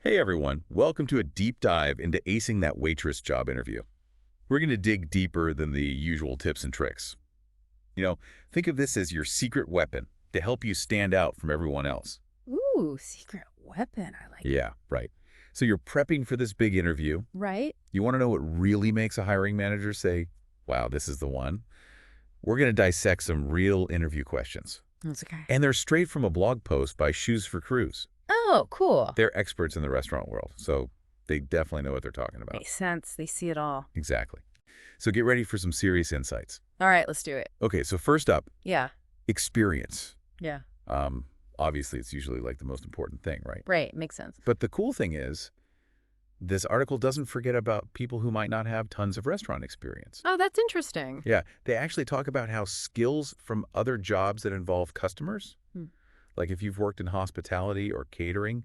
Hey everyone, welcome to a deep dive into acing that waitress job interview. We're going to dig deeper than the usual tips and tricks. You know, think of this as your secret weapon to help you stand out from everyone else. Ooh, secret weapon. I like it. Yeah, right. So you're prepping for this big interview. Right? You want to know what really makes a hiring manager say, wow, this is the one? We're going to dissect some real interview questions. That's okay. And they're straight from a blog post by Shoes for Crews. Oh, cool. They're experts in the restaurant world, so they definitely know what they're talking about. Makes sense. They see it all. Exactly. So get ready for some serious insights. All right, let's do it. Okay, so first up, Yeah. experience. Yeah. Obviously, it's usually like the most important thing, right? Right. Makes sense. But the cool thing is, this article doesn't forget about people who might not have tons of restaurant experience. Oh, that's interesting. Yeah, they actually talk about how skills from other jobs that involve customers, Hmm. like if you've worked in hospitality or catering,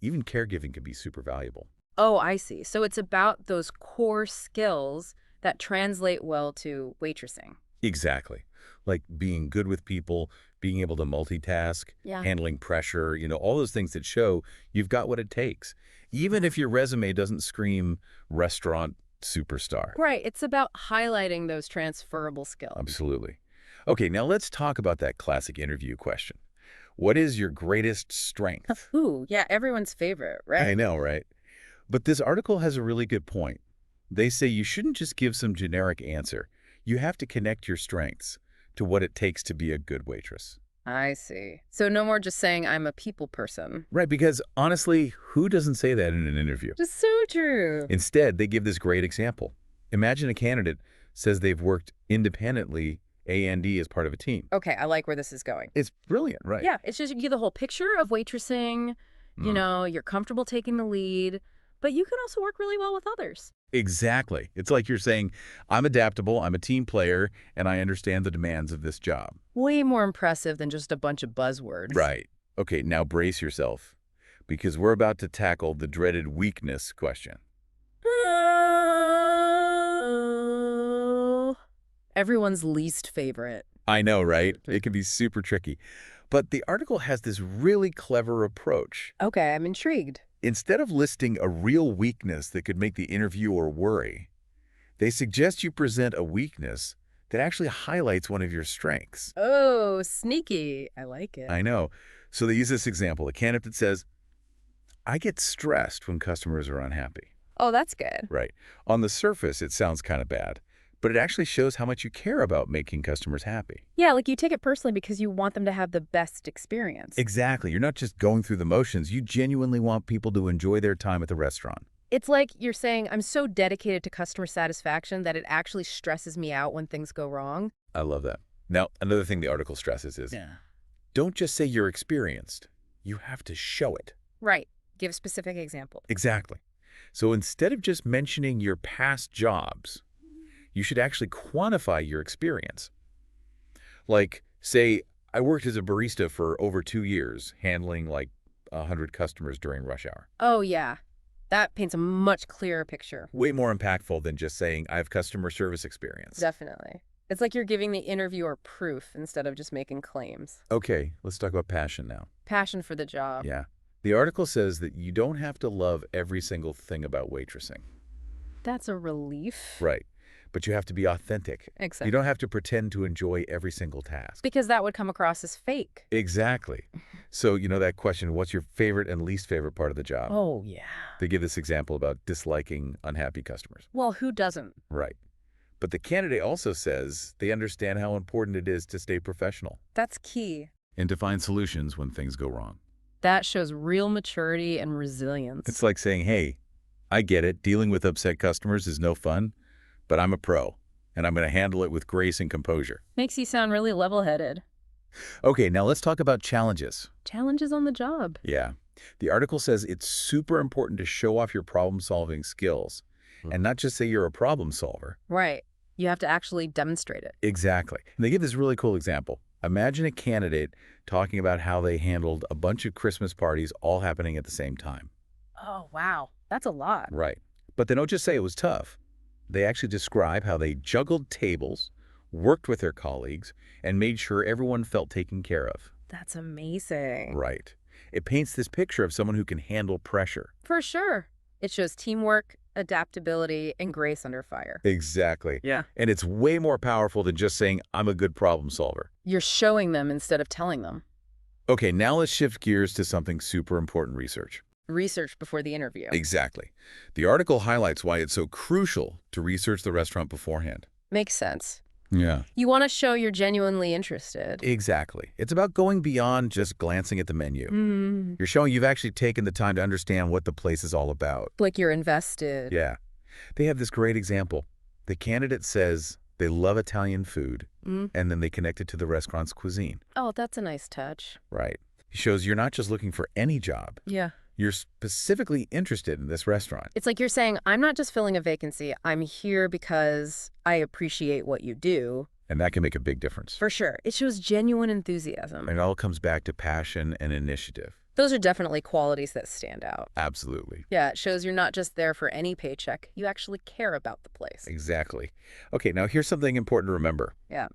even caregiving can be super valuable. Oh, I see. So it's about those core skills that translate well to waitressing. Exactly. Like being good with people, being able to multitask, Yeah. handling pressure, all those things that show you've got what it takes. Even if your resume doesn't scream restaurant superstar. Right. It's about highlighting those transferable skills. Absolutely. Okay, now let's talk about that classic interview question. What is your greatest strength? Ooh, yeah. Everyone's favorite, right? I know, right? But this article has a really good point. They say you shouldn't just give some generic answer. You have to connect your strengths to what it takes to be a good waitress. I see. So no more just saying I'm a people person. Right, because honestly, who doesn't say that in an interview? Just so true. Instead, they give this great example. Imagine a candidate says they've worked independently, A&D as part of a team. Okay, I like where this is going. It's brilliant, right? Yeah, it's just you get the whole picture of waitressing, you're comfortable taking the lead, but you can also work really well with others. Exactly. It's like you're saying, I'm adaptable, I'm a team player, and I understand the demands of this job. Way more impressive than just a bunch of buzzwords. Right. Okay, now brace yourself, because we're about to tackle the dreaded weakness question. Everyone's least favorite. I know, right? It can be super tricky. But the article has this really clever approach. Okay, I'm intrigued. Instead of listing a real weakness that could make the interviewer worry, they suggest you present a weakness that actually highlights one of your strengths. Oh, sneaky. I like it. I know. So they use this example. A candidate says, I get stressed when customers are unhappy. Oh, that's good. Right. On the surface, it sounds kind of bad, but it actually shows how much you care about making customers happy. Yeah, like you take it personally because you want them to have the best experience. Exactly. You're not just going through the motions. You genuinely want people to enjoy their time at the restaurant. It's like you're saying, I'm so dedicated to customer satisfaction that it actually stresses me out when things go wrong. I love that. Now, another thing the article stresses is, don't just say you're experienced. You have to show it. Right. Give specific examples. Exactly. So instead of just mentioning your past jobs, you should actually quantify your experience. Like, say, I worked as a barista for over 2 years, handling like 100 customers during rush hour. Oh, yeah. That paints a much clearer picture. Way more impactful than just saying I have customer service experience. Definitely. It's like you're giving the interviewer proof instead of just making claims. Okay, let's talk about passion now. Passion for the job. Yeah. The article says that you don't have to love every single thing about waitressing. That's a relief. Right. But you have to be authentic. Exactly. You don't have to pretend to enjoy every single task. Because that would come across as fake. Exactly. So, that question, what's your favorite and least favorite part of the job? Oh, yeah. They give this example about disliking unhappy customers. Well, who doesn't? Right. But the candidate also says they understand how important it is to stay professional That's key. and to find solutions when things go wrong. That shows real maturity and resilience. It's like saying, hey, I get it. Dealing with upset customers is no fun, but I'm a pro, and I'm going to handle it with grace and composure. Makes you sound really level-headed. Okay, now let's talk about challenges. Challenges on the job. Yeah. The article says it's super important to show off your problem-solving skills and not just say you're a problem solver. Right. You have to actually demonstrate it. Exactly. And they give this really cool example. Imagine a candidate talking about how they handled a bunch of Christmas parties all happening at the same time. Oh, wow. That's a lot. Right. But they don't just say it was tough. They actually describe how they juggled tables, worked with their colleagues, and made sure everyone felt taken care of. That's amazing. Right. It paints this picture of someone who can handle pressure. For sure. It shows teamwork, adaptability, and grace under fire. Exactly. Yeah. And it's way more powerful than just saying, I'm a good problem solver. You're showing them instead of telling them. Okay, now let's shift gears to something super important: research. Research before the interview. Exactly. The article highlights why it's so crucial to research the restaurant beforehand. Makes sense. Yeah. You want to show you're genuinely interested. Exactly. It's about going beyond just glancing at the menu. You're showing you've actually taken the time to understand what the place is all about. Like you're invested. Yeah. They have this great example. The candidate says they love Italian food, and then they connect it to the restaurant's cuisine. Oh, that's a nice touch. Right. It shows you're not just looking for any job. Yeah. You're specifically interested in this restaurant. It's like you're saying, I'm not just filling a vacancy. I'm here because I appreciate what you do. And that can make a big difference. For sure. It shows genuine enthusiasm. And it all comes back to passion and initiative. Those are definitely qualities that stand out. Absolutely. Yeah, it shows you're not just there for any paycheck. You actually care about the place. Exactly. Okay, now here's something important to remember. Yeah.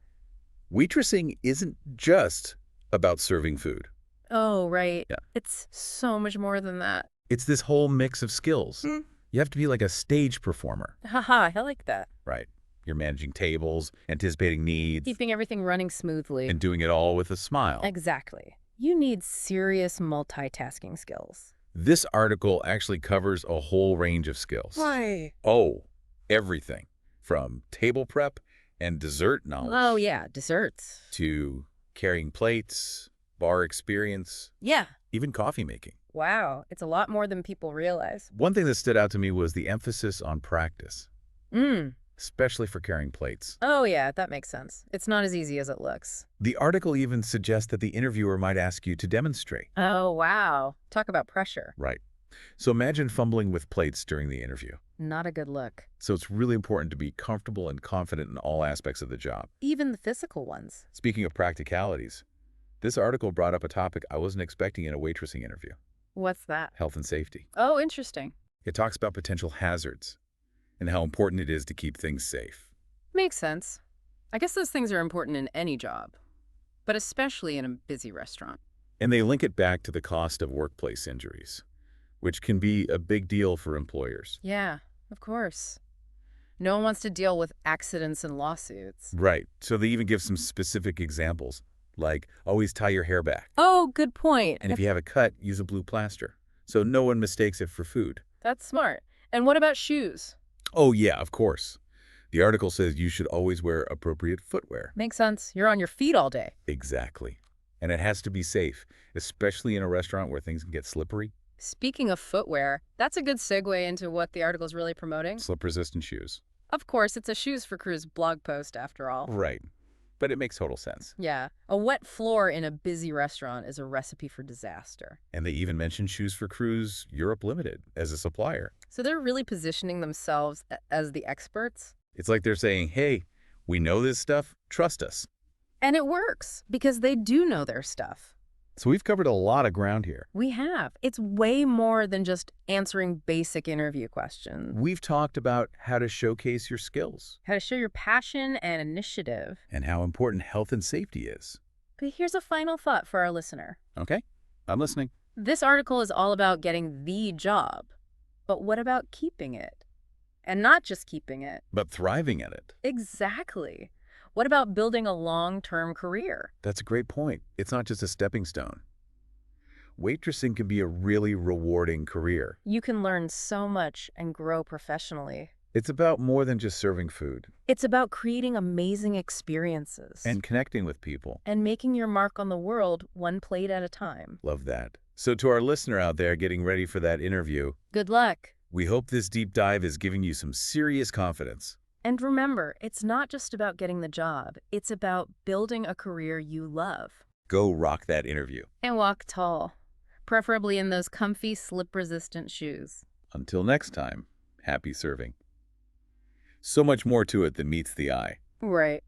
Waitressing isn't just about serving food. Oh, right. Yeah. It's so much more than that. It's this whole mix of skills. You have to be like a stage performer. Haha, I like that. Right. You're managing tables, anticipating needs, Keeping everything running smoothly. and doing it all with a smile. Exactly. You need serious multitasking skills. This article actually covers a whole range of skills. Why? Oh, everything from table prep and dessert knowledge Oh, yeah, desserts. to carrying plates, bar experience, Yeah. even coffee making. Wow, it's a lot more than people realize. One thing that stood out to me was the emphasis on practice, especially for carrying plates. Oh, yeah, that makes sense. It's not as easy as it looks. The article even suggests that the interviewer might ask you to demonstrate. Oh, wow. Talk about pressure. Right. So imagine fumbling with plates during the interview. Not a good look. So it's really important to be comfortable and confident in all aspects of the job. Even the physical ones. Speaking of practicalities, this article brought up a topic I wasn't expecting in a waitressing interview: What's that? health and safety. Oh, interesting. It talks about potential hazards and how important it is to keep things safe. Makes sense. I guess those things are important in any job, but especially in a busy restaurant. And they link it back to the cost of workplace injuries, which can be a big deal for employers. Yeah, of course. No one wants to deal with accidents and lawsuits. Right. So they even give some specific examples, like always tie your hair back. Oh, good point. And if you have a cut, use a blue plaster, so no one mistakes it for food. That's smart. And what about shoes? Oh, yeah, of course. The article says you should always wear appropriate footwear. Makes sense. You're on your feet all day. Exactly. And it has to be safe, especially in a restaurant where things can get slippery. Speaking of footwear, that's a good segue into what the article's really promoting. Slip-resistant shoes. Of course, it's a Shoes for Crews blog post after all. Right. But it makes total sense. Yeah. A wet floor in a busy restaurant is a recipe for disaster. And they even mention Shoes for Crews Europe Limited as a supplier. So they're really positioning themselves as the experts. It's like they're saying, hey, we know this stuff, trust us. And it works, because they do know their stuff. So we've covered a lot of ground here. We have. It's way more than just answering basic interview questions. We've talked about how to showcase your skills How to show your passion and initiative. and how important health and safety is. But here's a final thought for our listener. Okay, I'm listening. This article is all about getting the job. But what about keeping it? And not just keeping it. But thriving at it. Exactly. What about building a long-term career? That's a great point. It's not just a stepping stone. Waitressing can be a really rewarding career. You can learn so much and grow professionally. It's about more than just serving food. It's about creating amazing experiences. And connecting with people. And making your mark on the world one plate at a time. Love that. So to our listener out there getting ready for that interview, Good luck. we hope this deep dive is giving you some serious confidence. And remember, it's not just about getting the job. It's about building a career you love. Go rock that interview. And walk tall, preferably in those comfy, slip-resistant shoes. Until next time, happy serving. So much more to it than meets the eye. Right.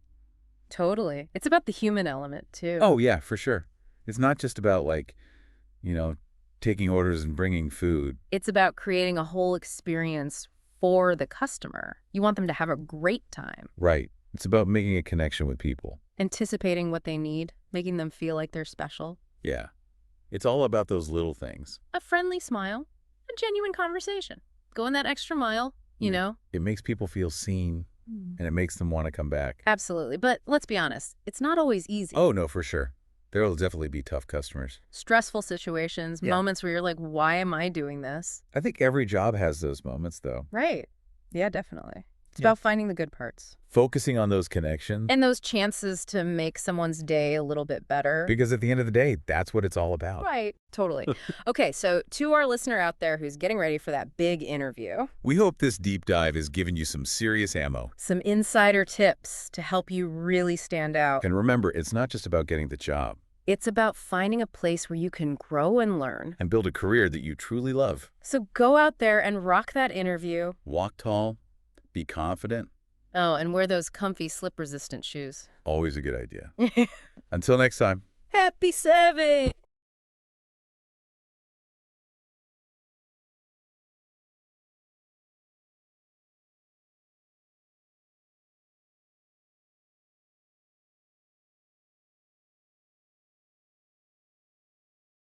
Totally. It's about the human element, too. Oh, yeah, for sure. It's not just about, taking orders and bringing food. It's about creating a whole experience for the customer. You want them to have a great time. Right. It's about making a connection with people. Anticipating what they need, making them feel like they're special. Yeah. It's all about those little things. A friendly smile, a genuine conversation. Going that extra mile, you know? It makes people feel seen, and it makes them want to come back. Absolutely. But let's be honest, it's not always easy. Oh, no, for sure. There will definitely be tough customers. Stressful situations, moments where you're like, why am I doing this? I think every job has those moments, though. Right. Yeah, definitely. It's about finding the good parts. Focusing on those connections. And those chances to make someone's day a little bit better. Because at the end of the day, that's what it's all about. Right. Totally. Okay, so to our listener out there who's getting ready for that big interview. We hope this deep dive has given you some serious ammo. Some insider tips to help you really stand out. And remember, it's not just about getting the job. It's about finding a place where you can grow and learn. And build a career that you truly love. So go out there and rock that interview. Walk tall. Be confident. Oh, and wear those comfy slip-resistant shoes. Always a good idea. Until next time. Happy 7!